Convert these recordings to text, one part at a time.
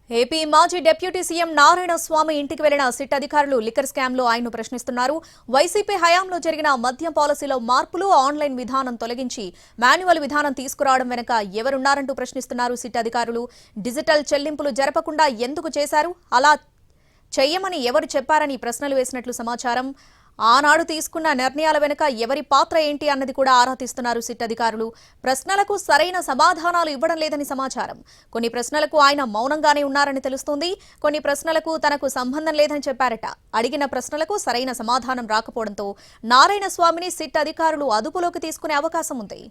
AP మాజీ deputy CM Narayana స్వామి ఇంటికి వెళ్లిన సిట్ అధికారులు లిక్కర్ స్కామ్ లో ఆయన్ను ప్రశ్నిస్తున్నారు. వైసీపీ హయాంలో జరిగిన మద్యం పాలసీలో మార్పులు, ఆన్లైన్ విధానం తొలగించి మాన్యువల్ విధానం తీసుకురావడం వెనుక ఎవరున్నారంటూ ప్రశ్నిస్తున్నారు సిట్ అధికారులు. డిజిటల్ చెల్లింపులు జరపకుండా ఎందుకు చేశారు, అలా చెయ్యమని ఎవరు చెప్పారని ప్రశ్నలు వేసినట్లు సమాచారం. ఆనాడు తీసుకున్న నిర్ణయాల వెనుక ఎవరి పాత్ర ఏంటి అన్నది కూడా ఆరా తీస్తున్నారు సిట్ అధికారులు. ప్రశ్నలకు సరైన సమాధానాలు ఇవ్వడం లేదని సమాచారం. కొన్ని ప్రశ్నలకు ఆయన మౌనంగానే ఉన్నారని తెలుస్తోంది. కొన్ని ప్రశ్నలకు తనకు సంబంధం లేదని చెప్పారట. అడిగిన ప్రశ్నలకు సరైన సమాధానం రాకపోవడంతో నారాయణ స్వామిని సిట్ అధికారులు అదుపులోకి తీసుకునే అవకాశం ఉంది.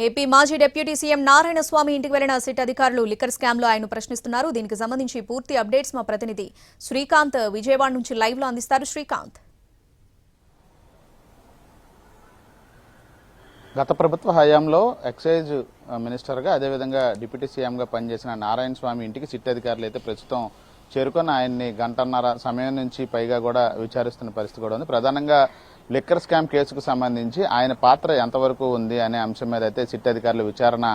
ఏపీ మాజీ డిప్యూటీ సీఎం నారాయణ స్వామి ఇంటికి వెళ్లిన సిట్ అధికారులు లిక్కర్ స్కామ్ లో ఆయన ప్రశ్నిస్తున్నారు. దీనికి సంబంధించి పూర్తి అప్డేట్స్ మా ప్రతినిధి శ్రీకాంత్ విజయవాడ నుంచి లైవ్ లో అందిస్తారు. శ్రీకాంత్, గత ప్రభుత్వ హయాంలో ఎక్సైజ్ మినిస్టర్గా అదేవిధంగా డిప్యూటీ సీఎంగా పనిచేసిన నారాయణ స్వామి ఇంటికి సిట్ అధికారులు అయితే ప్రస్తుతం చేరుకొని ఆయన్ని గంటన్నర సమయం నుంచి పైగా కూడా విచారిస్తున్న పరిస్థితి కూడా ఉంది. ప్రధానంగా లిక్కర్ స్కామ్ కేసుకు సంబంధించి ఆయన పాత్ర ఎంతవరకు ఉంది అనే అంశం మీద అయితే సిట్ అధికారులు విచారణ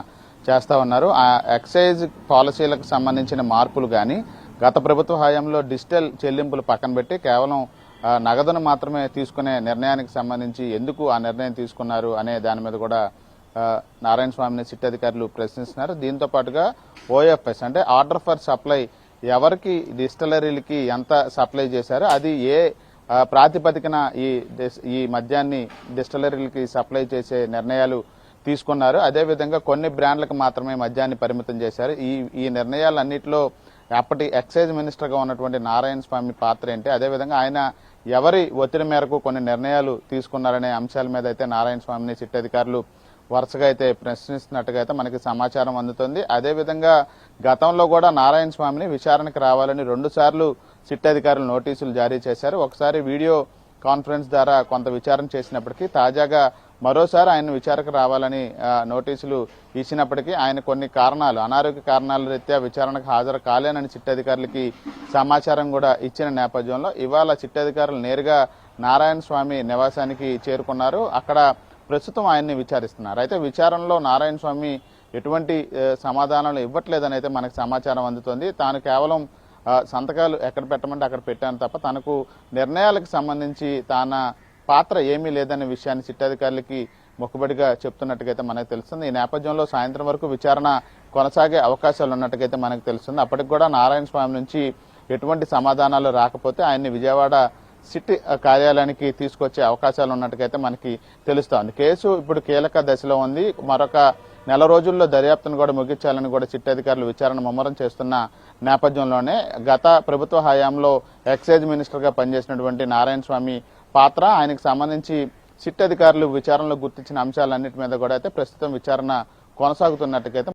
చేస్తా ఉన్నారు. ఆ ఎక్సైజ్ పాలసీలకు సంబంధించిన మార్పులు కానీ, గత ప్రభుత్వ హయాంలో డిజిటల్ చెల్లింపులు పక్కన పెట్టి కేవలం నగదును మాత్రమే తీసుకునే నిర్ణయానికి సంబంధించి ఎందుకు ఆ నిర్ణయం తీసుకున్నారు అనే దాని మీద కూడా నారాయణ స్వామిని సిట్ అధికారులు ప్రశ్నిస్తున్నారు. దీంతో పాటుగా ఓఎఫ్ఎస్ అంటే ఆర్డర్ ఫర్ సప్లై, ఎవరికి డిస్టిలరీలకి ఎంత సప్లై చేశారో అది ఏ ప్రాతిపదికన ఈ మద్యాన్ని డిస్టిలరీలకి సప్లై చేసే నిర్ణయాలు తీసుకున్నారు. అదేవిధంగా కొన్ని బ్రాండ్లకు మాత్రమే మద్యాన్ని పరిమితం చేశారు. ఈ నిర్ణయాలన్నింటిలో అప్పటి ఎక్సైజ్ మినిస్టర్గా ఉన్నటువంటి నారాయణ స్వామి పాత్ర ఏంటి, అదేవిధంగా ఆయన ఎవరి ఒత్తిడి మేరకు కొన్ని నిర్ణయాలు తీసుకున్నారనే అంశాల మీద అయితే నారాయణ స్వామిని సిట్ అధికారులు వరుసగా అయితే ప్రశ్నిస్తున్నట్టుగా అయితే మనకి సమాచారం అందుతుంది. అదేవిధంగా గతంలో కూడా నారాయణ స్వామిని విచారణకు రావాలని 2 సార్లు సిట్ అధికారులు నోటీసులు జారీ చేశారు. ఒకసారి వీడియో కాన్ఫరెన్స్ ద్వారా కొంత విచారణ చేసినప్పటికీ తాజాగా మరోసారి ఆయన విచారణకు రావాలని నోటీసులు ఇచ్చినప్పటికీ ఆయన కొన్ని కారణాలు, అనారోగ్య కారణాల రీత్యా విచారణకు హాజరు కాలేనని సిట్ అధికారులకి సమాచారం కూడా ఇచ్చిన నేపథ్యంలో ఇవాళ సిట్ అధికారులు నేరుగా నారాయణ స్వామి నివాసానికి చేరుకున్నారు. అక్కడ ప్రస్తుతం ఆయన్ని విచారిస్తున్నారు. అయితే విచారణలో నారాయణ స్వామి ఎటువంటి సమాధానాలు ఇవ్వట్లేదని అయితే మనకు సమాచారం అందుతుంది. తాను కేవలం సంతకాలు ఎక్కడ పెట్టమంటే అక్కడ పెట్టాను తప్ప తనకు నిర్ణయాలకు సంబంధించి తన పాత్ర ఏమీ లేదనే విషయాన్ని సిట్ అధికారులకి మొక్కుబడిగా చెప్తున్నట్టుగైతే మనకు తెలుస్తుంది. ఈ నేపథ్యంలో సాయంత్రం వరకు విచారణ కొనసాగే అవకాశాలు ఉన్నట్టుగైతే మనకు తెలుస్తుంది. అప్పటికి కూడా నారాయణ స్వామి నుంచి ఎటువంటి సమాధానాలు రాకపోతే ఆయన్ని విజయవాడ సిట్ కార్యాలయానికి తీసుకొచ్చే అవకాశాలు ఉన్నట్టుగైతే మనకి తెలుస్తోంది. కేసు ఇప్పుడు కీలక దశలో ఉంది. మరొక నెల రోజుల్లో దర్యాప్తును కూడా ముగించాలని కూడా సిట్ అధికారులు విచారణ ముమ్మరం చేస్తున్న నేపథ్యంలోనే గత ప్రభుత్వ హయాంలో ఎక్సైజ్ మినిస్టర్గా పనిచేసినటువంటి నారాయణ స్వామి పాత్ర, ఆయనకు సంబంధించి సిట్ అధికారులు విచారణలో గుర్తించిన అంశాలన్నిటి మీద కూడా అయితే ప్రస్తుతం విచారణ కొనసాగుతున్నట్టుగైతే